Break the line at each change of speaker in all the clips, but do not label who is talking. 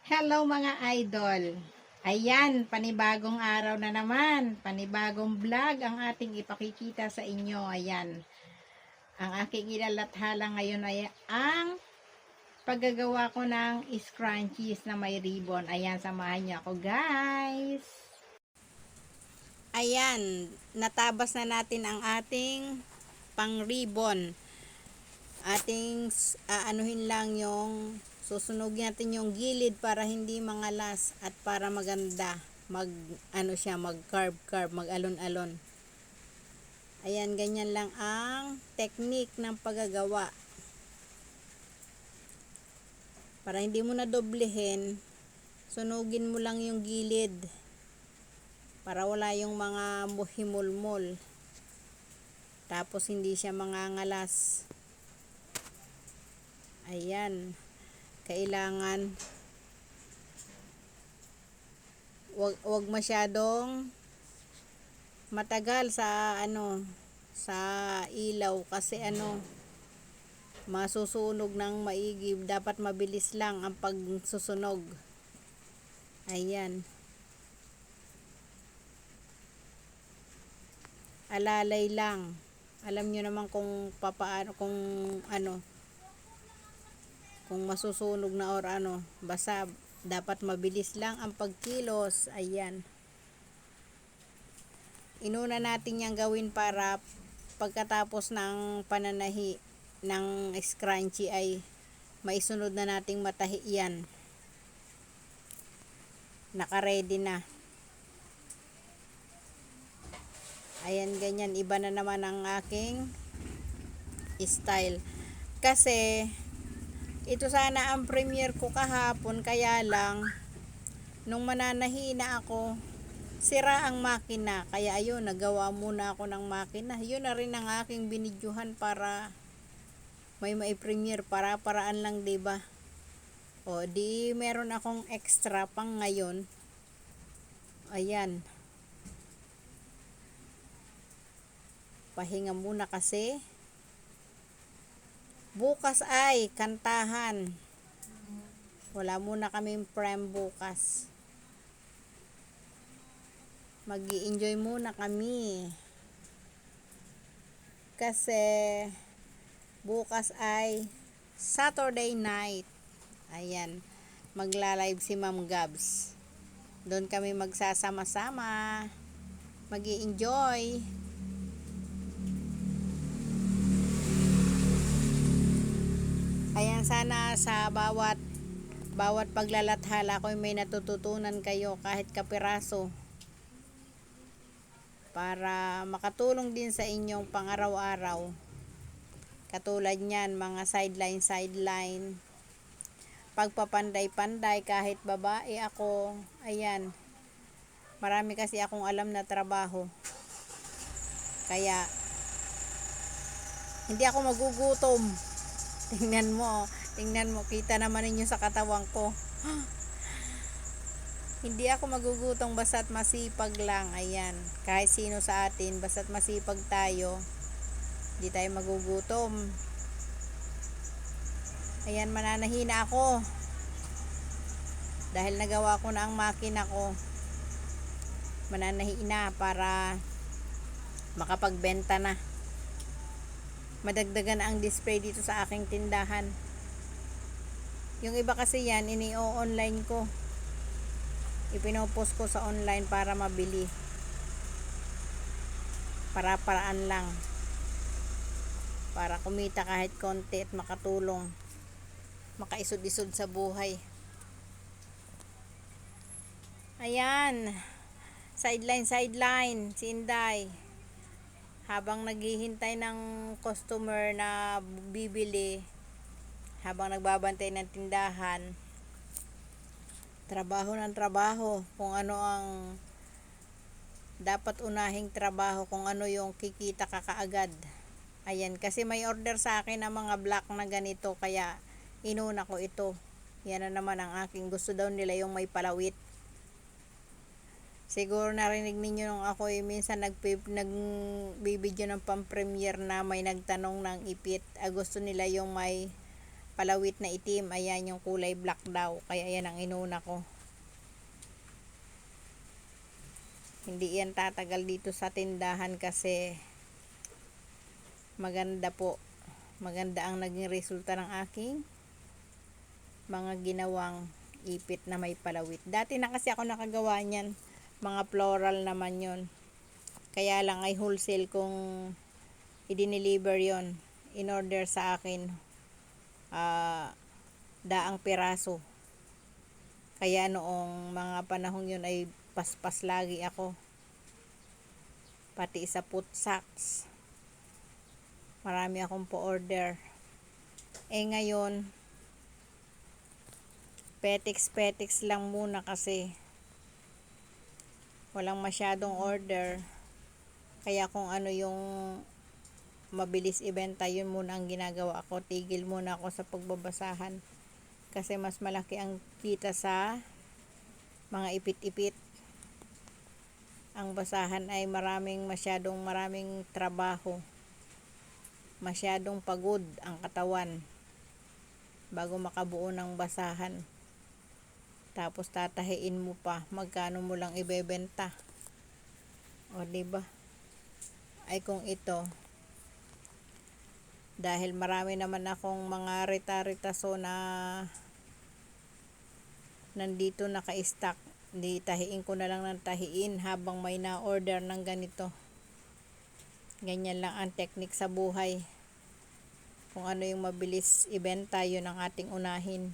Hello mga idol. Ayan, panibagong araw na naman. Panibagong vlog ang ating ipakikita sa inyo. Ayan. Ang aking ilalathala ngayon ay ang paggagawa ko ng scrunchies na may ribbon. Ayan, samahan niyo ako guys. Ayan, natabas na natin ang ating pang ribbon. Ating aanuhin lang yung susunugin natin yung gilid para hindi mangalas at para maganda mag carve mag alon-alon. Ayan, ganyan lang ang technique ng paggagawa. Para hindi mo na doblehin, sunugin mo lang yung gilid para wala yung mga himulmol. Tapos hindi siya mangangalas. Ayan, kailangan wag masyadong matagal sa sa ilaw kasi masusunog ng maigi. Dapat mabilis lang ang pagsusunog. Ayan, alalay lang. Alam nyo naman kung papaano, kung masusunog na or basta dapat mabilis lang ang pagkilos. Ayan, inuna natin yang gawin para pagkatapos ng pananahi ng scrunchie ay maisunod na nating matahi yan. Naka-ready na. Ayan, ganyan. Iba na naman ang aking style. Kasi ito sana ang premiere ko kahapon, kaya lang nung mananahi na ako, sira ang makina. Kaya ayun, nagawa muna ako ng makina. Yun na rin ang aking binidyohan para may premiere, para paraan lang, 'di ba? O di meron akong extra pang ngayon. Ayan. Pahinga muna kasi bukas ay kantahan. Wala muna kaming prem bukas. Mag-i-enjoy muna kami. Kasi bukas ay Saturday night. Ayan, magla-live si Ma'am Gabs. Doon kami magsasama-sama. Mag-i-enjoy. Ayan, sana sa bawat paglalathala ko may natututunan kayo kahit kapiraso, para makatulong din sa inyong pang-araw-araw. Katulad niyan, mga sideline, pagpapanday-panday kahit babae ako. Ayan, marami kasi akong alam na trabaho. Kaya hindi ako magugutom. Tingnan mo, kita naman ninyo sa katawan ko. Hindi ako magugutong basta't masipag lang. Ayan, kahit sino sa atin, basta't masipag tayo, hindi tayo magugutom. Ayan, mananahina ako dahil nagawa ko na ang makina ko. Mananahina para makapagbenta na, madagdagan ang display dito sa aking tindahan. Yung iba kasi yan, ini-online ko, ipinopost ko sa online para mabili, para-paraan lang, para kumita kahit konti at makatulong, makaisod-isod sa buhay. Ayan, sideline si Inday, habang naghihintay ng customer na bibili, habang nagbabantay ng tindahan, trabaho ng trabaho, kung ano ang dapat unahing trabaho, kung ano yung kikita ka kaagad. Ayan, kasi may order sa akin ng mga black na ganito, kaya inuna ko ito. Yan na naman ang aking gusto daw nila, yung may palawit. Siguro narinig ninyo nung ako minsan nagbibideo ng pang-premiere na may nagtanong ng ipit. Gusto nila yung may palawit na itim. Ayan yung kulay black daw. Kaya yan ang inuna ko. Hindi yan tatagal dito sa tindahan kasi maganda po. Maganda ang naging resulta ng aking mga ginawang ipit na may palawit. Dati na kasi ako nakagawa niyan. Mga floral naman yon. Kaya lang ay wholesale kung i-deliver yon. In order sa akin daang piraso. Kaya noong mga panahong yun ay paspas lagi ako. Pati sa put sacks. Marami akong po-order. Ngayon, petiks lang muna kasi walang masyadong order. Kaya kung ano yung mabilis ibenta, yun muna ang ginagawa ko. Tigil muna ako sa pagbabasahan. Kasi mas malaki ang kita sa mga ipit-ipit. Ang basahan ay maraming trabaho. Masyadong pagod ang katawan bago makabuo ng basahan. Tapos tatahiin mo pa, magkano mo lang ibebenta. O diba? Ay kung ito, dahil marami naman akong mga rita-ritaso na nandito naka-stock, di tahiin ko na lang ng tahiin habang may na-order ng ganito. Ganyan lang ang technique sa buhay. Kung ano yung mabilis ibenta, yun ang ating unahin.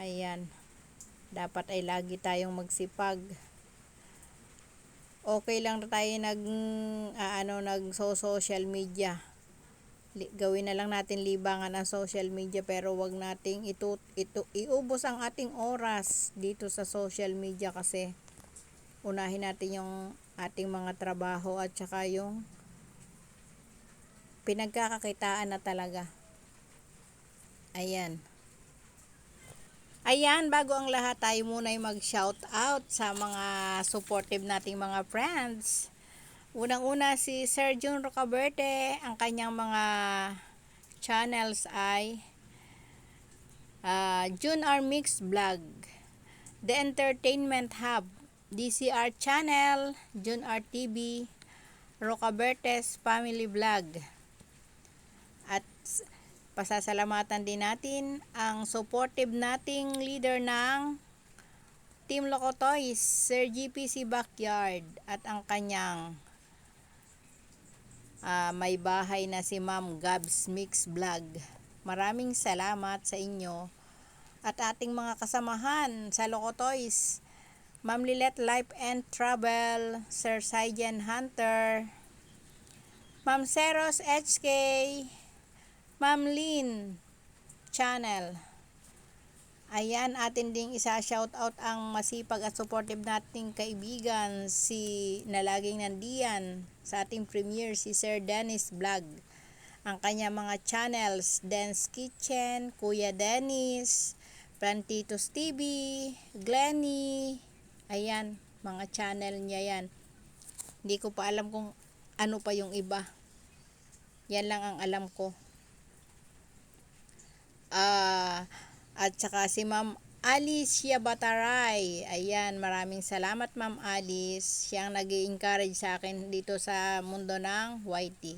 Ayan. Dapat ay lagi tayong magsipag. Okay lang tayo nag-social media. Gawin na lang natin libangan ang social media, pero wag nating iubos ang ating oras dito sa social media kasi unahin natin yung ating mga trabaho at saka yung pinagkakakitaan na talaga. Ayan. Ayan, bago ang lahat, tayo muna ay mag-shout out sa mga supportive nating mga friends. Unang-una si Sir Jun Rocaberte, ang kanyang mga channels ay Jun R Mix Vlog, The Entertainment Hub, DCR Channel, Jun R TV, Rocabertes Family Vlog. At pasasalamatan din natin ang supportive nating leader ng Team Loco Toys, Sir GPC Backyard, at ang kanyang may bahay na si Ma'am Gabs Mix Vlog. Maraming salamat sa inyo at ating mga kasamahan sa Loco Toys, Ma'am Lilet Life and Travel, Sir Saijan Hunter, Ma'am Seros HK, Ma'am Lynn Channel. Ayan, atin ding isa-shoutout ang masipag at supportive nating kaibigan na laging nandiyan sa ating premiere, si Sir Dennis Vlog. Ang kanya mga channels, Den's Kitchen, Kuya Dennis, Plantitos TV, Glenny. Ayan, mga channel niya yan. Hindi ko pa alam kung ano pa yung iba. Yan lang ang alam ko. At saka si Ma'am Alicia Bataray. Ayan, maraming salamat Ma'am Alice. Siyang nag-i-encourage sa akin dito sa mundo ng YT.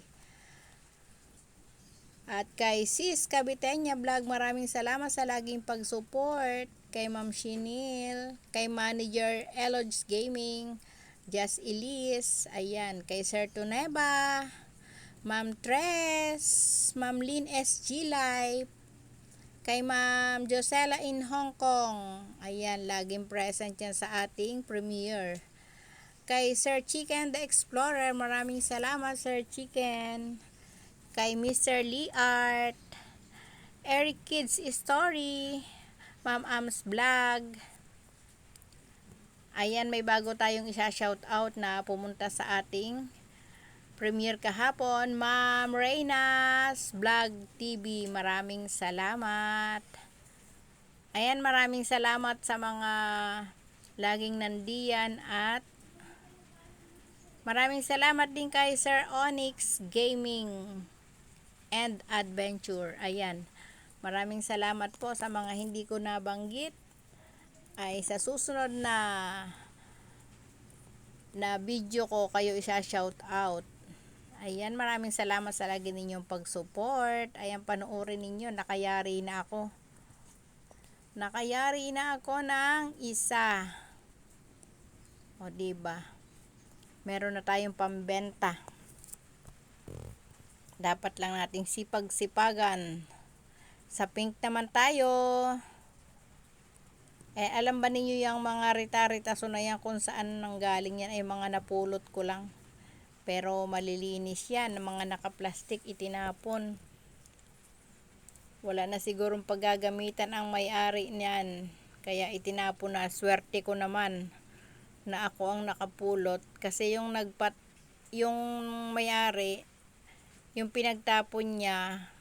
At kay Sis Caviteña Vlog, maraming salamat sa laging pag-support. Kay Ma'am Shinil, kay Manager Elods Gaming, Just Elise, ayan, kay Sir Tuneba, Ma'am Tres, Ma'am Lynn SG Life, kay Ma'am Josela in Hong Kong. Ayan, laging present yan sa ating premiere. Kay Sir Chicken the Explorer, maraming salamat Sir Chicken. Kay Mr. Lee Art, Eric Kids Story, Ma'am Ams Vlog. Ayan, may bago tayong isa-shoutout na pumunta sa ating premiere kahapon, Ma'am Reynas Vlog TV. Maraming salamat. Ayan, maraming salamat sa mga laging nandiyan at maraming salamat din kay Sir Onyx Gaming. and Adventure. Ayan. Maraming salamat po sa mga hindi ko nabanggit. Ay sa susunod na video ko kayo isa-shout out. Ayan, maraming salamat sa lagi ninyong pag-support. Ayan, panoorin ninyo, nakayari na ako. Nakayari na ako ng isa. O, diba? Meron na tayong pambenta. Dapat lang nating sipag-sipagan. Sa pink naman tayo. Alam ba ninyo yung mga rita-ritaso na yan kung saan nanggaling yan ay mga napulot ko lang. Pero malilinis yan, mga naka-plastic itinapon. Wala na sigurong paggagamitan ang may-ari niyan. Kaya itinapon na, swerte ko naman na ako ang nakapulot. Kasi yung may-ari, yung pinagtapon niya,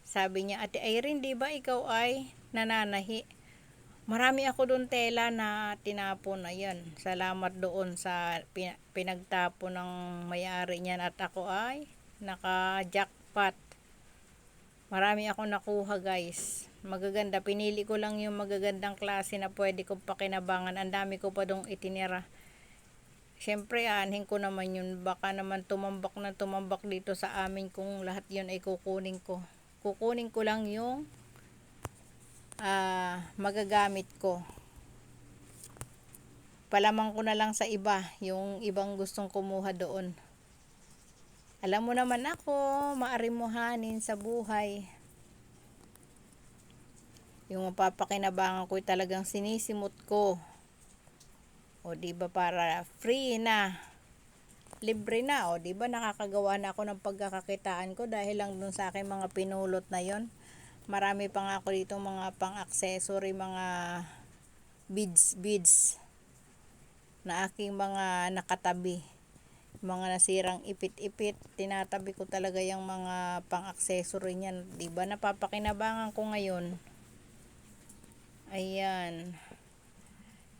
sabi niya, Ate Irene, di ba ikaw ay nananahi? Marami ako doon tela na tinapon. Ayan, salamat doon sa pinagtapon ng may-ari niyan at ako ay naka-jackpot. Marami ako nakuha guys. Magaganda. Pinili ko lang yung magagandang klase na pwede kong pakinabangan. Ang dami ko pa doon itinira. Siyempre aanhin ko naman yun. Baka naman tumambak dito sa amin kung lahat yun ay kukunin ko. Kukunin ko lang yung magagamit ko. Palamang ko na lang sa iba yung ibang gustong kumuha doon. Alam mo naman ako, maarimuhanin sa buhay. Yung mapapakinabangan ko talagang sinisimot ko. O diba para free na, libre na. O diba nakakagawa na ako ng pagkakakitaan ko dahil lang dun sa aking mga pinulot na yon. Marami pa nga ako dito mga pang-accessory, mga beads na aking mga nakatabi. Mga nasirang ipit-ipit, tinatabi ko talaga yung mga pang-accessory niyan. Diba napapakinabangan ko ngayon. Ayan.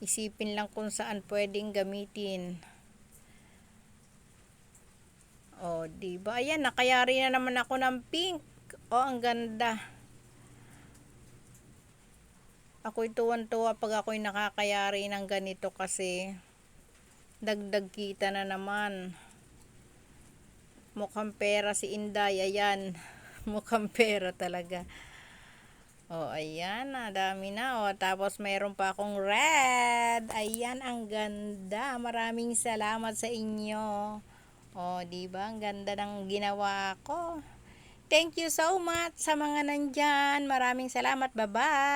Isipin lang kung saan pwedeng gamitin. O, diba? Ayan, nakayari na naman ako ng pink. O, ang ganda. Ako'y tuwan-tuwa pag ako'y nakakayari ng ganito kasi dagdag kita na naman. Mukhang pera si Inday. Ayan. Mukhang pera talaga. O, ayan. Dami na. O, tapos mayroon pa akong red. Ayan, ang ganda. Maraming salamat sa inyo. O, diba? Ang ganda ng ginawa ko. Thank you so much sa mga nandyan. Maraming salamat. Bye-bye.